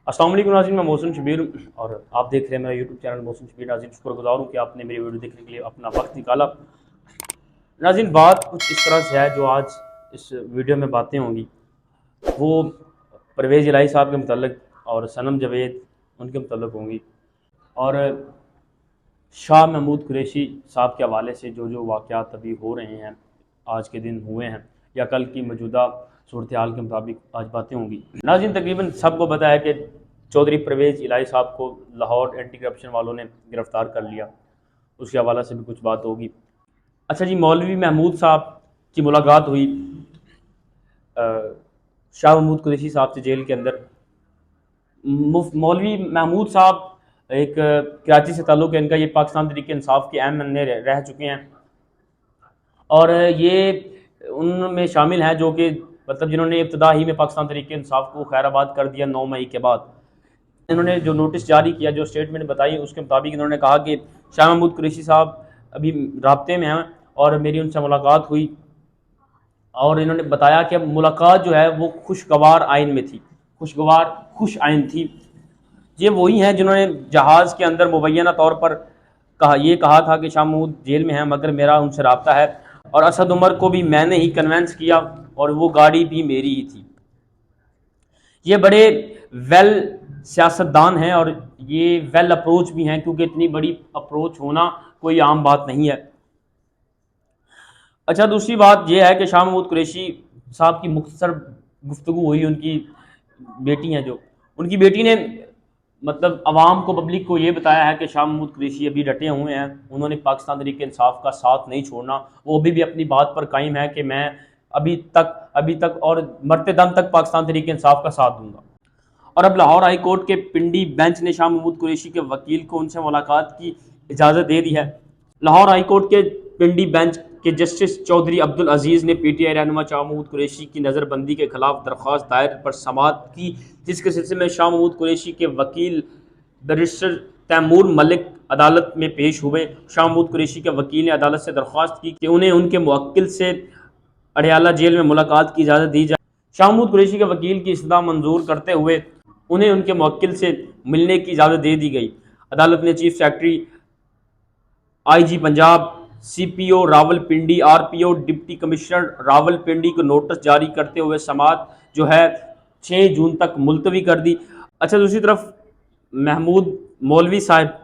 अस्सलाम वालेकुम नाज़रीन, मैं मोहसिन शबीर और आप देख रहे हैं मेरा यूट्यूब चैनल मोहसिन शबीर। नाज़रीन शुक्रगुज़ार हूँ कि आपने मेरी वीडियो देखने के लिए अपना वक्त निकाला। नाज़रीन बात कुछ इस तरह से है, जो आज इस वीडियो में बातें होंगी वो परवेज़ इलाही साहब के मतलब और सनम जावेद उनके मतलब होंगी, और शाह महमूद कुरैशी साहब के हवाले से जो वाक़यात अभी हो रहे हैं, आज के दिन हुए हैं या कल की मौजूदा सूरत हाल के मुताबिक आज बातें होंगी। नाज़रीन तकरीबन सबको पता है कि चौधरी परवेज़ इलाही साहब को लाहौर एंटी करप्शन वालों ने गिरफ़्तार कर लिया, उसके हवाले से भी कुछ बात होगी। अच्छा जी, मौलवी महमूद साहब की मुलाकात हुई शाह महमूद कुरैशी साहब से जेल के अंदर। मौलवी महमूद साहब एक कराची से ताल्लुक़ है इनका, ये पाकिस्तान तहरीक इंसाफ के अहम बंदे रह चुके हैं और ये उनमें शामिल हैं जो कि मतलब जिन्होंने इब्तदा ही में पाकिस्तान तहरीक इंसाफ को खैराबाद कर दिया 9 मई के बाद। इन्होंने जो नोटिस जारी किया, जो स्टेटमेंट बताई, उसके मुताबिक इन्होंने कहा कि शाह महमूद कुरैशी साहब अभी राब्ते में हैं और मेरी उनसे मुलाकात हुई और इन्होंने बताया कि मुलाकात जो है वो खुशगवार आइन में थी, खुश आइन थी। ये वही हैं जिन्होंने जहाज़ के अंदर मुबैना तौर पर कहा था कि शाह महमूद जेल में हैं मगर मेरा उनसे रब्ता है, और असद उमर को भी मैंने ही कन्वेंस किया और वो गाड़ी भी मेरी ही थी। ये बड़े वेल सियासतदान हैं और ये वेल अप्रोच भी हैं, क्योंकि इतनी बड़ी अप्रोच होना कोई आम बात नहीं है। अच्छा, दूसरी बात यह है कि शाह महमूद कुरैशी साहब की मुख्तसर गुफ्तगू हुई, उनकी बेटी हैं जो, उनकी बेटी ने मतलब अवाम को, पब्लिक को ये बताया है कि शाह महमूद कुरैशी अभी डटे हुए हैं, उन्होंने पाकिस्तान तहरीक इंसाफ का साथ नहीं छोड़ना, वो अभी भी अपनी बात पर कायम है कि मैं अभी तक और मरते दम तक पाकिस्तान तहरीक इंसाफ का साथ दूंगा। और अब लाहौर हाई कोर्ट के पिंडी बेंच ने शाह महमूद कुरैशी के वकील को उनसे मुलाकात की इजाज़त दे दी है। लाहौर हाई कोर्ट के पिंडी बेंच के जस्टिस चौधरी अब्दुल अजीज़ ने पीटीआई रहनुमा शाह महमूद कुरैशी की नज़रबंदी के खिलाफ दरख्वास्त दायर पर समाअत की, जिसके सिलसिले में शाह महमूद कुरैशी के वकील बैरिस्टर तैमूर मलिक अदालत में पेश हुए। शाह महमूद कुरैशी के वकील ने अदालत से दरख्वास्त की कि उन्हें उनके मुवक्किल से अडयाला जेल में मुलाकात की इजाज़त दी जाए। शाह महमूद कुरैशी के वकील की इस्तदा मंजूर करते हुए उन्हें उनके मुवक्किल से मिलने की इजाज़त दे दी गई। अदालत ने chief secretary, IG Punjab, CPO Rawalpindi, RPO deputy commissioner Rawalpindi को नोटिस जारी करते हुए समाअत जो है 6 जून तक मुलतवी कर दी। अच्छा, दूसरी तरफ महमूद मौलवी साहब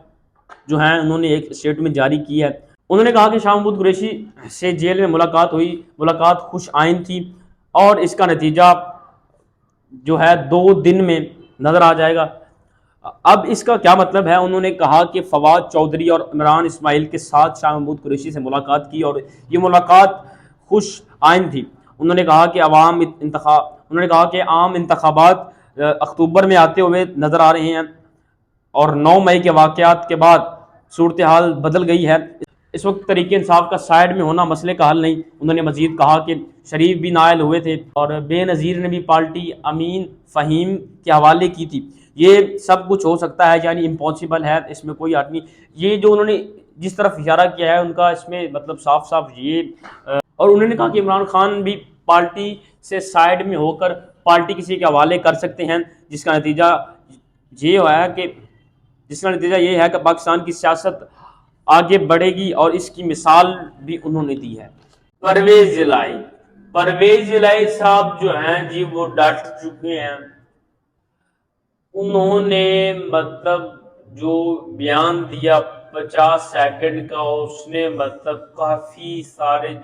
जो हैं, उन्होंने एक स्टेटमेंट जारी की है। उन्होंने कहा कि शाह महमूद कुरैशी से जेल में मुलाकात हुई, मुलाकात खुश आइन थी और इसका नतीजा जो है 2 दिन में नज़र आ जाएगा। अब इसका क्या मतलब है? उन्होंने कहा कि फवाद चौधरी और इमरान इस्माइल के साथ शाह महमूद कुरैशी से मुलाकात की और ये मुलाकात खुश आइन थी। उन्होंने कहा कि आम इंतखाबात अक्टूबर में आते हुए नज़र आ रहे हैं और 9 मई के वाक़यात के बाद सूरत हाल बदल गई है। इस वक्त तहरीक इंसाफ का साइड में होना मसले का हल नहीं। उन्होंने मजीद कहा कि शरीफ भी नायल हुए थे और बेनज़ीर ने भी पार्टी अमीन फ़हीम के हवाले की थी। ये सब कुछ हो सकता है, यानी इम्पॉसिबल है, इसमें कोई हर्ज नहीं। ये जो उन्होंने जिस तरफ इशारा किया है उनका इसमें मतलब साफ साफ ये, और उन्होंने कहा कि इमरान खान भी पार्टी से साइड में होकर पार्टी किसी के हवाले कर सकते हैं, जिसका नतीजा ये है कि पाकिस्तान की सियासत आगे बढ़ेगी और इसकी मिसाल भी उन्होंने दी है। परवेज़ इलाही साहब जो हैं जी, वो डट चुके हैं। उन्होंने मतलब जो बयान दिया 50 सेकंड का, उसने मतलब काफ़ी सारे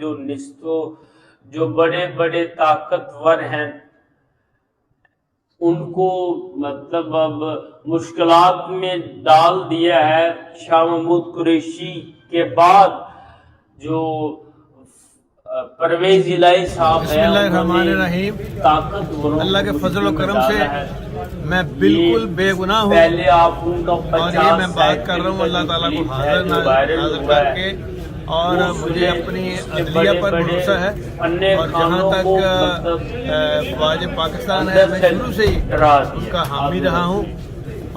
जो बड़े बड़े ताकतवर हैं उनको मतलब अब मुश्किलात में डाल दिया है। शाह महमूद कुरैशी के बाद जो परवेज़ इलाही साहब हैं, अल्लाह के फजल और करम से मैं बिल्कुल बेगुनाह हूँ। पहले आप उनका और ये मैं बात कर रहा हूँ अल्लाह ताला को हाज़िर करके, और मुझे अपनी अदलिया पर भरोसा है। और जहाँ तक वाजिब पाकिस्तान है, मैं शुरू से ही उसका हामी रहा हूँ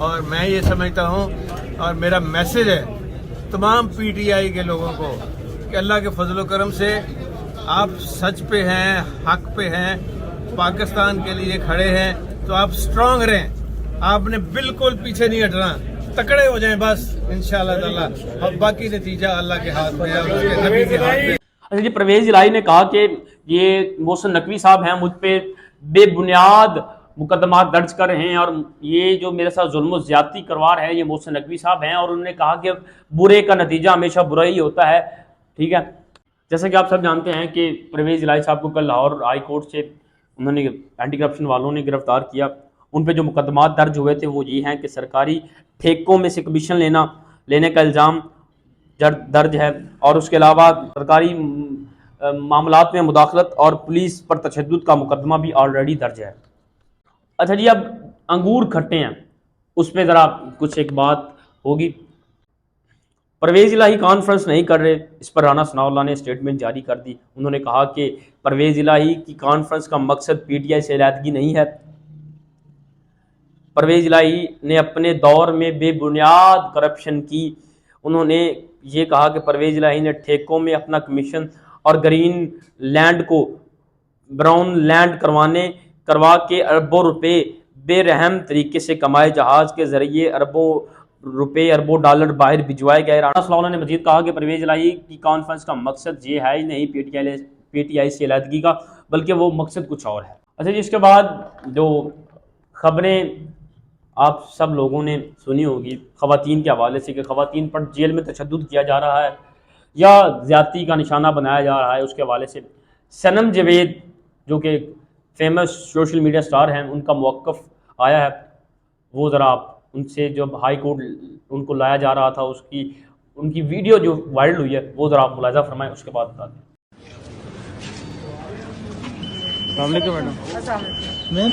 और मैं ये समझता हूँ, और मेरा मैसेज है तमाम PTI के लोगों को कि अल्लाह के फजल और करम से आप सच पे हैं, हक पे हैं, पाकिस्तान के लिए खड़े हैं, तो आप स्ट्रांग रहें। آپ نے بالکل پیچھے نہیں ہٹنا, تکڑے ہو جائیں بس انشاءاللہ تعالی, اور باقی نتیجہ اللہ کے ہاتھ میں ہے, اس کے نبی کے ہاتھ میں. اچھا جی, پرویز الہی نے کہا کہ یہ محسن نقوی صاحب ہیں مجھ پہ بے بنیاد مقدمات درج کر رہے ہیں, اور یہ جو میرے ساتھ ظلم و زیادتی کروا رہے ہیں یہ محسن نقوی صاحب ہیں, اور انہوں نے کہا کہ برے کا نتیجہ ہمیشہ برا ہی ہوتا ہے. ٹھیک ہے, جیسا کہ آپ سب جانتے ہیں کہ پرویز الہی صاحب کو کل لاہور ہائی کورٹ سے انہوں نے اینٹی کرپشن والوں نے گرفتار کیا. ان پہ جو مقدمات درج ہوئے تھے وہ یہ ہیں کہ سرکاری ٹھیکوں میں سے کمیشن لینے کا الزام درج ہے, اور اس کے علاوہ سرکاری معاملات میں مداخلت اور پولیس پر تشدد کا مقدمہ بھی آلریڈی درج ہے. اچھا جی, اب انگور کھٹے ہیں اس پہ ذرا کچھ ایک بات ہوگی. پرویز الہی کانفرنس نہیں کر رہے, اس پر رانا ثناء اللہ نے اسٹیٹمنٹ جاری کر دی. انہوں نے کہا کہ پرویز الہی کی کانفرنس کا مقصد پی ٹی آئی سے علیحدگی نہیں ہے. پرویز الہی نے اپنے دور میں بے بنیاد کرپشن کی. انہوں نے یہ کہا کہ پرویز الہی نے ٹھیکوں میں اپنا کمیشن اور گرین لینڈ کو براؤن لینڈ کروا کے اربوں روپے بے رحم طریقے سے کمائے. جہاز کے ذریعے اربوں روپے اربوں ڈالر باہر بھجوائے گئے. رانا ثناء اللہ نے مزید کہا کہ پرویز الہی کی کانفرنس کا مقصد یہ ہے ہی نہیں پی ٹی آئی سے علیحدگی کا, بلکہ وہ مقصد کچھ اور ہے. اچھا جی, اس کے بعد جو خبریں آپ سب لوگوں نے سنی ہوگی خواتین کے حوالے سے کہ خواتین پر جیل میں تشدد کیا جا رہا ہے یا زیادتی کا نشانہ بنایا جا رہا ہے, اس کے حوالے سے صنم جاوید جو کہ فیمس سوشل میڈیا سٹار ہیں ان کا موقف آیا ہے. وہ ذرا آپ ان سے جب ہائی کورٹ ان کو لایا جا رہا تھا ان کی ویڈیو جو وائرل ہوئی ہے وہ ذرا آپ ملاحظہ فرمائیں, اس کے بعد بتا دیں. السلام علیکم میڈم. میم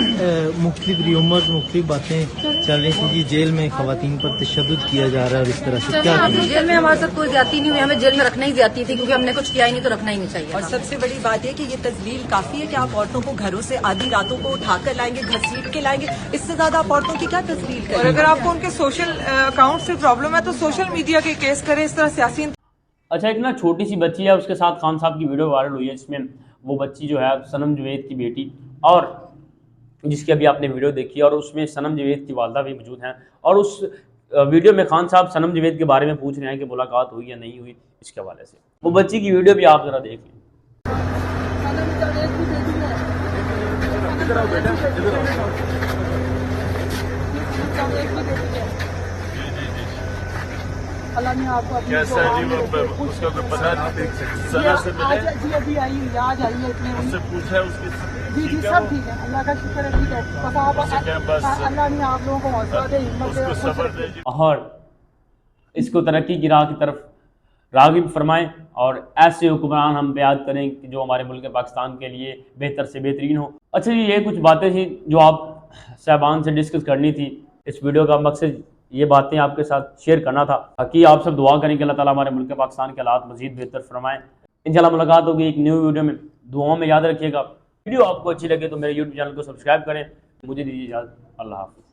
مختلف ریومرز مختلف باتیں چل رہی تھیں جی جیل میں خواتین پر تشدد کیا جا رہا ہے, اور اس طرح سے کیا جیل میں ہمارے ساتھ کوئی زیادتی نہیں ہوئی, ہمیں جیل میں رکھنا ہی زیادتی تھی کیونکہ ہم نے کچھ کیا ہی نہیں تو رکھنا ہی نہیں چاہیے. اور سب سے بڑی بات یہ کہ یہ تذلیل کافی ہے کہ آپ عورتوں کو گھروں سے آدھی راتوں کو اٹھا کر لائیں گے, گھسیٹ کے لائیں گے, اس سے زیادہ آپ عورتوں کی کیا تذلیل کریں. اور اگر آپ کو ان کے سوشل اکاؤنٹ سے پرابلم ہے تو سوشل میڈیا کے کیس کریں, اس طرح سیاسی. اچھا, ایک نا چھوٹی سی بچی ہے, اس کے ساتھ خان صاحب کی ویڈیو وائرل ہوئی ہے جس میں وہ بچی جو ہے صنم جاوید کی بیٹی, اور جس کی ابھی آپ نے ویڈیو دیکھی, اور اس میں صنم جاوید کی والدہ بھی موجود ہیں, اور اس ویڈیو میں خان صاحب صنم جاوید کے بارے میں پوچھ رہے ہیں کہ ملاقات ہوئی یا نہیں ہوئی. اس کے حوالے سے وہ بچی کی ویڈیو بھی آپ ذرا دیکھ لیں. اللہ نے آپ کو ابھی آج ابھی آئی ہوئی آج آئی ہے جی جی سب ٹھیک ہے, اللہ کا شکر ہے, ٹھیک ہے, بس آپ اللہ نے آپ لوگوں کو حوصلہ دے, ہمت دے, اور اس کو ترقی کی راہ کی طرف راغب فرمائیں, اور ایسے حکمران ہم پہ یاد کریں کہ جو ہمارے ملک پاکستان کے لیے بہتر سے بہترین ہو. اچھا جی, یہ کچھ باتیں تھیں جو آپ صاحبان سے ڈسکس کرنی تھی. اس ویڈیو کا مقصد یہ باتیں آپ کے ساتھ شیئر کرنا تھا تاکہ آپ سب دعا کریں کہ اللہ تعالیٰ ہمارے ملک پاکستان کے حالات مزید بہتر فرمائیں. انشاءاللہ ملاقات ہوگی ایک نیو ویڈیو میں, دعاؤں میں یاد رکھیے گا. ویڈیو آپ کو اچھی لگے تو میرے یوٹیوب چینل کو سبسکرائب کریں. مجھے دیجیے اجازت, اللہ حافظ.